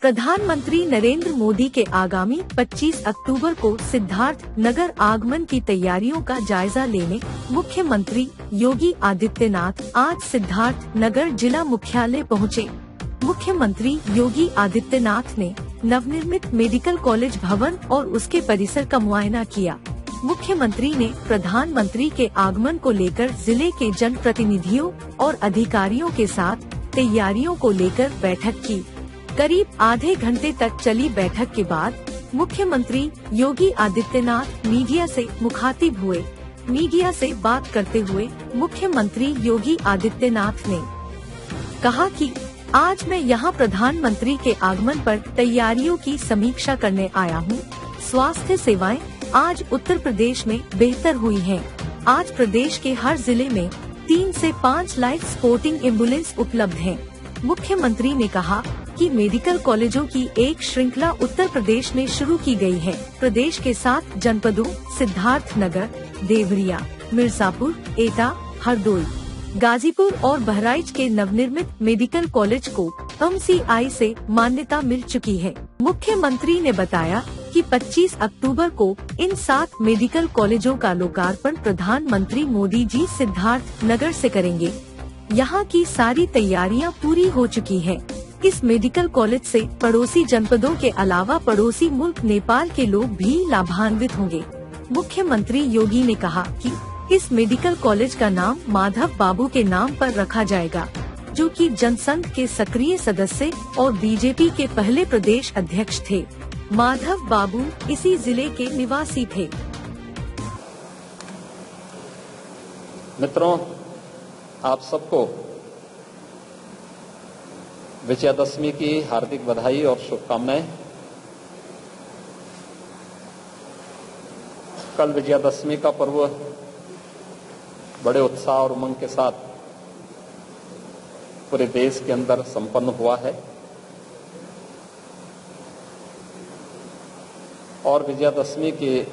प्रधानमंत्री नरेंद्र मोदी के आगामी 25 अक्टूबर को सिद्धार्थ नगर आगमन की तैयारियों का जायजा लेने मुख्यमंत्री योगी आदित्यनाथ आज सिद्धार्थ नगर जिला मुख्यालय पहुंचे। मुख्यमंत्री योगी आदित्यनाथ ने नवनिर्मित मेडिकल कॉलेज भवन और उसके परिसर का मुआयना किया। मुख्यमंत्री ने प्रधानमंत्री के आगमन को लेकर जिले के जनप्रतिनिधियों और अधिकारियों के साथ तैयारियों को लेकर बैठक की। करीब आधे घंटे तक चली बैठक के बाद मुख्यमंत्री योगी आदित्यनाथ मीडिया से मुखातिब हुए। मीडिया से बात करते हुए मुख्यमंत्री योगी आदित्यनाथ ने कहा कि आज मैं यहां प्रधानमंत्री के आगमन पर तैयारियों की समीक्षा करने आया हूं। स्वास्थ्य सेवाएं आज उत्तर प्रदेश में बेहतर हुई हैं। आज प्रदेश के हर जिले में 3 से 5 लाइफ सपोर्टिंग एम्बुलेंस उपलब्ध हैं। मुख्यमंत्री ने कहा कि मेडिकल कॉलेजों की एक श्रृंखला उत्तर प्रदेश में शुरू की गई है। प्रदेश के 7 जनपदों सिद्धार्थनगर, देवरिया, मिर्जापुर, एटा, हरदोई, गाजीपुर और बहराइच के नवनिर्मित मेडिकल कॉलेज को MCI से मान्यता मिल चुकी है। मुख्यमंत्री ने बताया कि 25 अक्टूबर को इन 7 मेडिकल कॉलेजों का लोकार्पण प्रधानमंत्री मोदी जी सिद्धार्थ नगर से करेंगे। यहाँ की सारी तैयारियां पूरी हो चुकी है। इस मेडिकल कॉलेज से पड़ोसी जनपदों के अलावा पड़ोसी मुल्क नेपाल के लोग भी लाभान्वित होंगे। मुख्यमंत्री योगी ने कहा कि इस मेडिकल कॉलेज का नाम माधव बाबू के नाम पर रखा जाएगा, जो कि जनसंघ के सक्रिय सदस्य और बीजेपी के पहले प्रदेश अध्यक्ष थे। माधव बाबू इसी जिले के निवासी थे। मित्रों, आप सबको विजयादशमी की हार्दिक बधाई और शुभकामनाएं। कल विजयादशमी का पर्व बड़े उत्साह और उमंग के साथ पूरे देश के अंदर संपन्न हुआ है और विजयादशमी के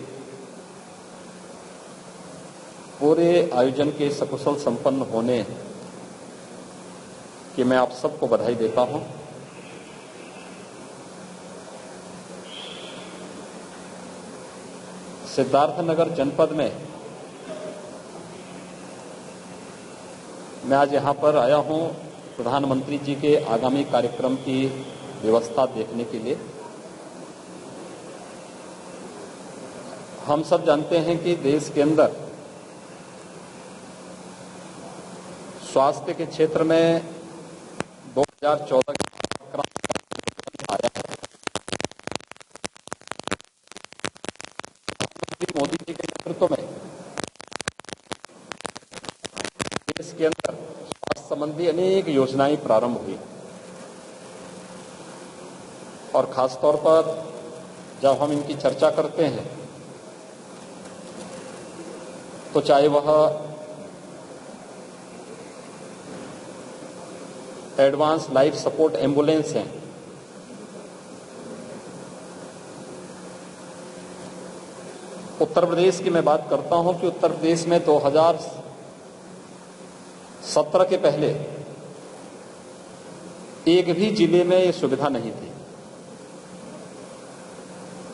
पूरे आयोजन के सकुशल संपन्न होने कि मैं आप सबको बधाई देता हूं। सिद्धार्थनगर जनपद में मैं आज यहां पर आया हूं प्रधानमंत्री जी के आगामी कार्यक्रम की व्यवस्था देखने के लिए। हम सब जानते हैं कि देश के अंदर स्वास्थ्य के क्षेत्र में 2014 के आया है। मोदी जी के नेतृत्व में देश के अंदर स्वास्थ्य संबंधी अनेक योजनाएं प्रारंभ हुई और खासतौर पर जब हम इनकी चर्चा करते हैं तो चाहे वह एडवांस लाइफ सपोर्ट एम्बुलेंस हैं, उत्तर प्रदेश की मैं बात करता हूं कि उत्तर प्रदेश में 2017 के पहले एक भी जिले में ये सुविधा नहीं थी,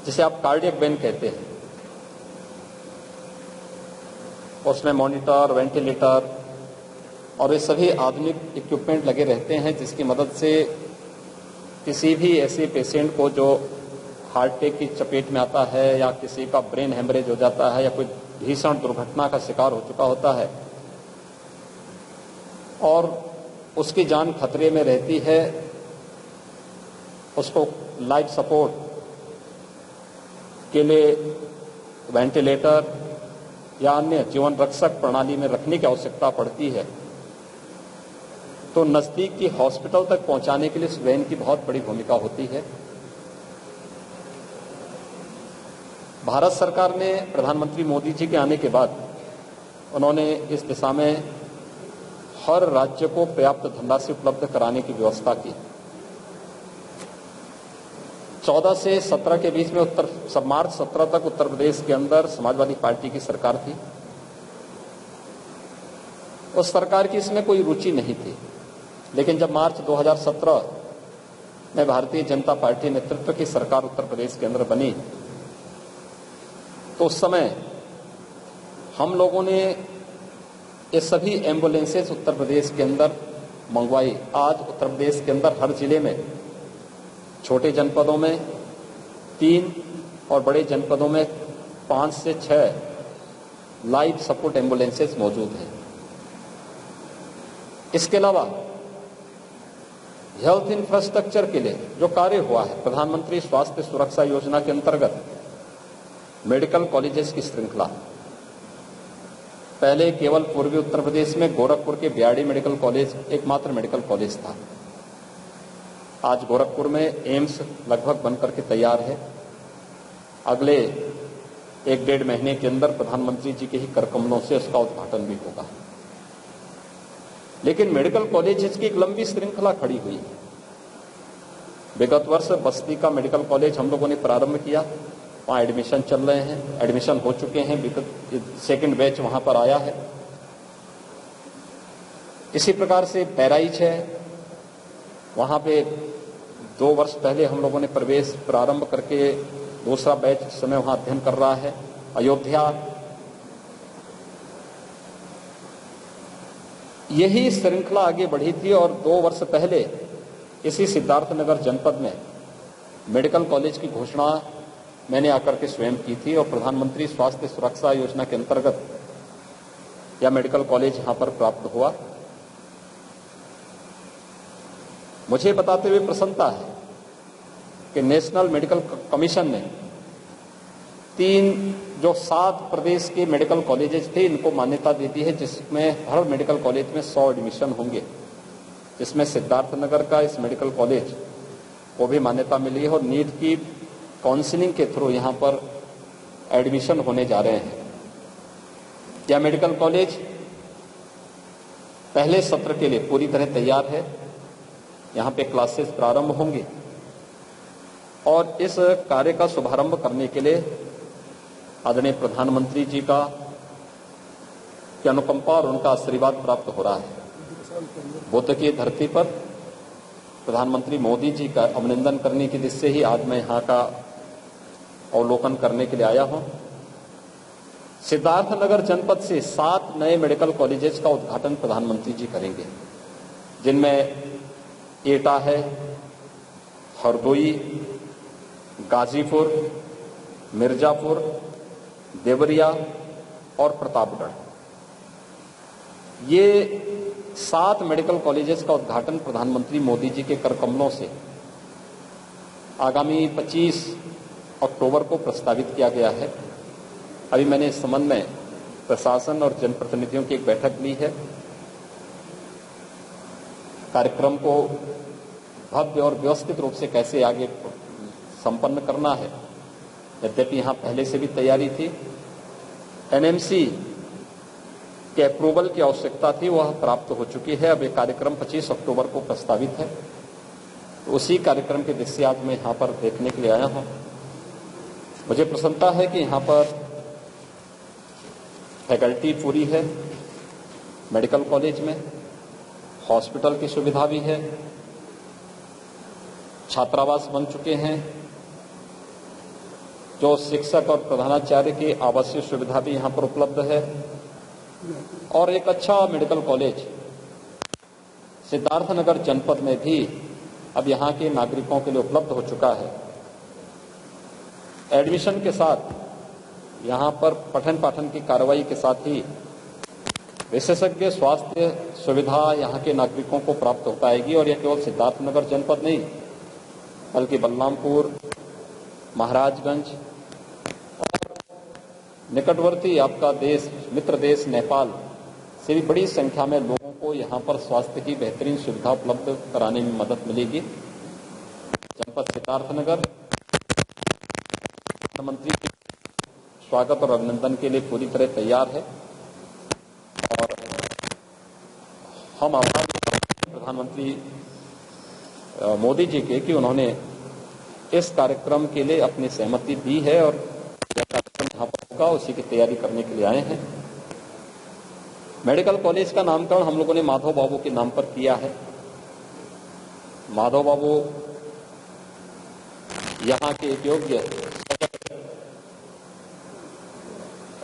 जिसे आप कार्डियक बैन कहते हैं। उसमें मॉनिटर, वेंटिलेटर और ये सभी आधुनिक इक्विपमेंट लगे रहते हैं, जिसकी मदद से किसी भी ऐसे पेशेंट को जो हार्ट अटैक की चपेट में आता है या किसी का ब्रेन हेमरेज हो जाता है या कोई भीषण दुर्घटना का शिकार हो चुका होता है और उसकी जान खतरे में रहती है, उसको लाइफ सपोर्ट के लिए वेंटिलेटर या अन्य जीवन रक्षक प्रणाली में रखने की आवश्यकता पड़ती है, तो नजदीक की हॉस्पिटल तक पहुंचाने के लिए इस वैन की बहुत बड़ी भूमिका होती है। भारत सरकार ने प्रधानमंत्री मोदी जी के आने के बाद उन्होंने इस दिशा में हर राज्य को पर्याप्त धनराशि उपलब्ध कराने की व्यवस्था की। 14 से 17 के बीच में मार्च 17 तक उत्तर प्रदेश के अंदर समाजवादी पार्टी की सरकार थी। उस सरकार की इसमें कोई रुचि नहीं थी, लेकिन जब मार्च 2017 में भारतीय जनता पार्टी नेतृत्व की सरकार उत्तर प्रदेश के अंदर बनी, तो उस समय हम लोगों ने ये सभी एम्बुलेंसेस उत्तर प्रदेश के अंदर मंगवाई। आज उत्तर प्रदेश के अंदर हर जिले में, छोटे जनपदों में 3 और बड़े जनपदों में 5 से 6 लाइफ सपोर्ट एम्बुलेंसेस मौजूद हैं। इसके अलावा हेल्थ इंफ्रास्ट्रक्चर के लिए जो कार्य हुआ है, प्रधानमंत्री स्वास्थ्य सुरक्षा योजना के अंतर्गत मेडिकल कॉलेजेस की श्रृंखला, पहले केवल पूर्वी उत्तर प्रदेश में गोरखपुर के बियाड़ी मेडिकल कॉलेज एकमात्र मेडिकल कॉलेज था। आज गोरखपुर में एम्स लगभग बनकर के तैयार है। अगले 1-1.5 महीने के अंदर प्रधानमंत्री जी के ही कर कमलों से उसका उद्घाटन भी होगा। लेकिन मेडिकल कॉलेजेस की एक लंबी श्रृंखला खड़ी हुई है। विगत वर्ष बस्ती का मेडिकल कॉलेज हम लोगों ने प्रारंभ किया, वहाँ एडमिशन चल रहे हैं, एडमिशन हो चुके हैं, सेकंड बैच वहाँ पर आया है। इसी प्रकार से बहराइच है, वहाँ पे 2 वर्ष पहले हम लोगों ने प्रवेश प्रारंभ करके दूसरा बैच इस समय वहाँ अध्ययन कर रहा है। अयोध्या, यही श्रृंखला आगे बढ़ी थी और 2 वर्ष पहले इसी सिद्धार्थनगर जनपद में मेडिकल कॉलेज की घोषणा मैंने आकर के स्वयं की थी और प्रधानमंत्री स्वास्थ्य सुरक्षा योजना के अंतर्गत यह मेडिकल कॉलेज यहां पर प्राप्त हुआ। मुझे बताते हुए प्रसन्नता है कि नेशनल मेडिकल कमीशन ने 7 प्रदेश के मेडिकल कॉलेजेस थे, इनको मान्यता दे दी है, जिसमें हर मेडिकल कॉलेज में 100 एडमिशन होंगे, जिसमें सिद्धार्थनगर का इस मेडिकल कॉलेज को भी मान्यता मिली है और नीट की काउंसलिंग के थ्रू यहां पर एडमिशन होने जा रहे हैं। यह मेडिकल कॉलेज पहले सत्र के लिए पूरी तरह तैयार है। यहां पे क्लासेस प्रारंभ होंगी और इस कार्य का शुभारंभ करने के लिए आदरणीय प्रधानमंत्री जी का अनुकंपा और उनका आशीर्वाद प्राप्त हो रहा है। बुद्ध की धरती पर प्रधानमंत्री मोदी जी का अभिनंदन करने की दृष्टि से ही आज मैं यहाँ का अवलोकन करने के लिए आया हूं। सिद्धार्थनगर जनपद से 7 नए मेडिकल कॉलेजेस का उद्घाटन प्रधानमंत्री जी करेंगे, जिनमें एटा है, हरदोई, गाजीपुर, मिर्जापुर, देवरिया और प्रतापगढ़। ये 7 मेडिकल कॉलेजेस का उद्घाटन प्रधानमंत्री मोदी जी के कर कमलों से आगामी 25 अक्टूबर को प्रस्तावित किया गया है। अभी मैंने इस संबंध में प्रशासन और जनप्रतिनिधियों की एक बैठक ली है। कार्यक्रम को भव्य और व्यवस्थित रूप से कैसे आगे संपन्न करना है, यद्यपि यहाँ पहले से भी तैयारी थी, एनएमसी के अप्रूवल की आवश्यकता थी, वह प्राप्त हो चुकी है। अब ये कार्यक्रम 25 अक्टूबर को प्रस्तावित है, तो उसी कार्यक्रम के दृष्टि आज मैं यहाँ पर देखने के लिए आया हूँ। मुझे प्रसन्नता है कि यहाँ पर फैकल्टी पूरी है, मेडिकल कॉलेज में हॉस्पिटल की सुविधा भी है, छात्रावास बन चुके हैं, जो शिक्षक और प्रधानाचार्य की आवासीय सुविधा भी यहाँ पर उपलब्ध है और एक अच्छा मेडिकल कॉलेज सिद्धार्थनगर जनपद में भी अब यहाँ के नागरिकों के लिए उपलब्ध हो चुका है। एडमिशन के साथ यहाँ पर पठन पाठन की कार्रवाई के साथ ही विशेषज्ञ स्वास्थ्य सुविधा यहाँ के नागरिकों को प्राप्त हो पाएगी और यह केवल सिद्धार्थनगर जनपद नहीं बल्कि बलरामपुर, महाराजगंज और निकटवर्ती आपका देश मित्र देश नेपाल से भी बड़ी संख्या में लोगों को यहाँ पर स्वास्थ्य की बेहतरीन सुविधा उपलब्ध कराने में मदद मिलेगी। जनपद सिद्धार्थनगर प्रधानमंत्री के स्वागत और अभिनंदन के लिए पूरी तरह तैयार है और हम आभार प्रधानमंत्री मोदी जी के कि उन्होंने इस कार्यक्रम के लिए अपनी सहमति दी है और यह कार्यक्रम यहाँ पर होगा उसी की तैयारी करने के लिए आए हैं। मेडिकल कॉलेज का नामकरण हम लोगों ने माधव बाबू के नाम पर किया है। माधव बाबू यहाँ के एक योग्य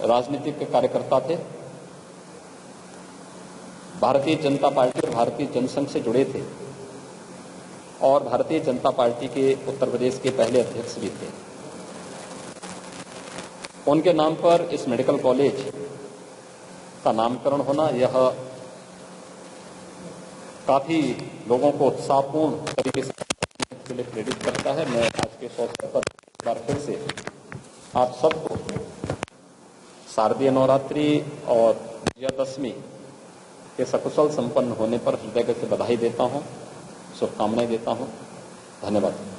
राजनीतिक कार्यकर्ता थे। भारतीय जनता पार्टी और भारतीय जनसंघ से जुड़े थे और भारतीय जनता पार्टी के उत्तर प्रदेश के पहले अध्यक्ष भी थे। उनके नाम पर इस मेडिकल कॉलेज का नामकरण होना यह काफी लोगों को उत्साहपूर्ण तरीके से लिए प्रेरित करता है। मैं आज के अवसर पर एक बार फिर से आप सबको शारदीय नवरात्रि और विजयादशमी के सकुशल संपन्न होने पर हृदय से बधाई देता हूं, शुभकामनाएं देता हूं। धन्यवाद।